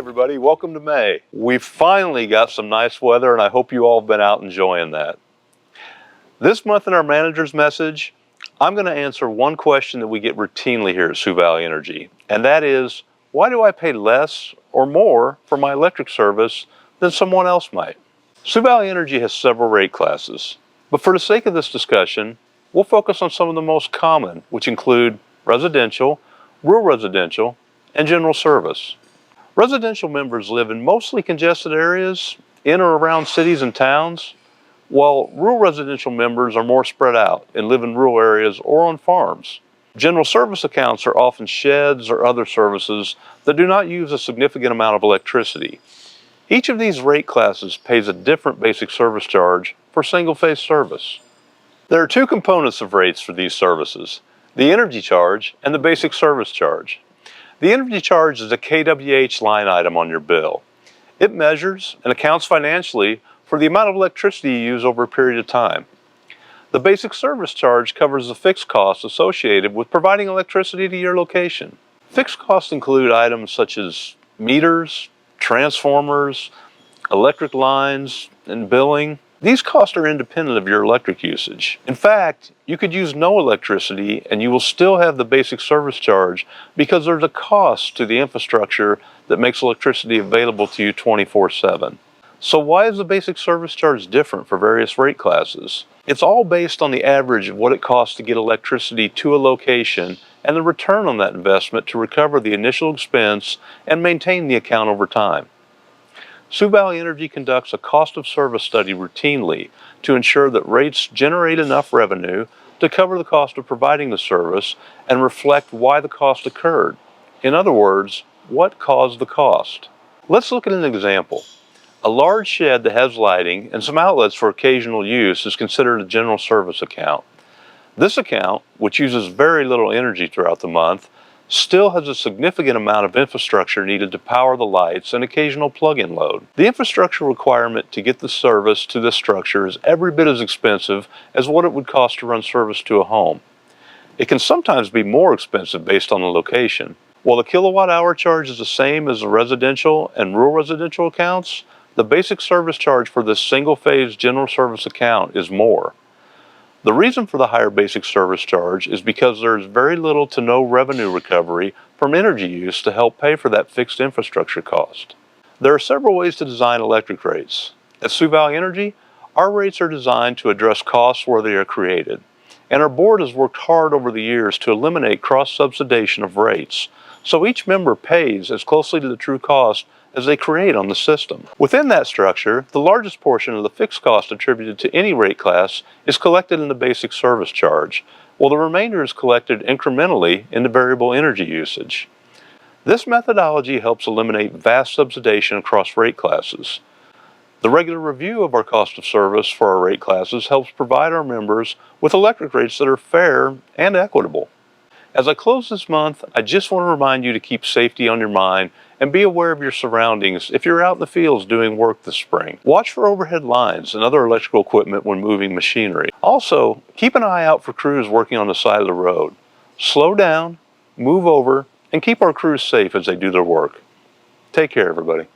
everybody, welcome to May. We've finally got some nice weather and I hope you all have been out enjoying that. This month in our manager's message, I'm going to answer one question that we get routinely here at Sioux Valley Energy, and that is, why do I pay less or more for my electric service than someone else might? Sioux Valley Energy has several rate classes, but for the sake of this discussion, we'll focus on some of the most common, which include residential, rural residential, and general service. Residential members live in mostly congested areas in or around cities and towns, while rural residential members are more spread out and live in rural areas or on farms. General service accounts are often sheds or other services that do not use a significant amount of electricity. Each of these rate classes pays a different basic service charge for single-phase service. There are two components of rates for these services, the energy charge and the basic service charge. The energy charge is a kWh line item on your bill. It measures and accounts financially for the amount of electricity you use over a period of time. The basic service charge covers the fixed costs associated with providing electricity to your location. Fixed costs include items such as meters, transformers, electric lines, and billing. These costs are independent of your electric usage. In fact, you could use no electricity and you will still have the basic service charge because there's a cost to the infrastructure that makes electricity available to you 24/7. So why is the basic service charge different for various rate classes? It's all based on the average of what it costs to get electricity to a location and the return on that investment to recover the initial expense and maintain the account over time. Sioux Valley Energy conducts a cost of service study routinely to ensure that rates generate enough revenue to cover the cost of providing the service and reflect why the cost occurred. In other words, what caused the cost? Let's look at an example. A large shed that has lighting and some outlets for occasional use is considered a general service account. This account, which uses very little energy throughout the month, still has a significant amount of infrastructure needed to power the lights and occasional plug-in load. The infrastructure requirement to get the service to this structure is every bit as expensive as what it would cost to run service to a home. It can sometimes be more expensive based on the location. While the kilowatt hour charge is the same as the residential and rural residential accounts, the basic service charge for this single-phase general service account is more. The reason for the higher basic service charge is because there is very little to no revenue recovery from energy use to help pay for that fixed infrastructure cost. There are several ways to design electric rates. At Sioux Valley Energy, our rates are designed to address costs where they are created, and our board has worked hard over the years to eliminate cross-subsidization of rates, so each member pays as closely to the true cost as they create on the system. Within that structure, the largest portion of the fixed cost attributed to any rate class is collected in the basic service charge, while the remainder is collected incrementally in the variable energy usage. This methodology helps eliminate vast subsidization across rate classes. The regular review of our cost of service for our rate classes helps provide our members with electric rates that are fair and equitable. As I close this month, I just want to remind you to keep safety on your mind and be aware of your surroundings if you're out in the fields doing work this spring. Watch for overhead lines and other electrical equipment when moving machinery. Also, keep an eye out for crews working on the side of the road. Slow down, move over, and keep our crews safe as they do their work. Take care, everybody.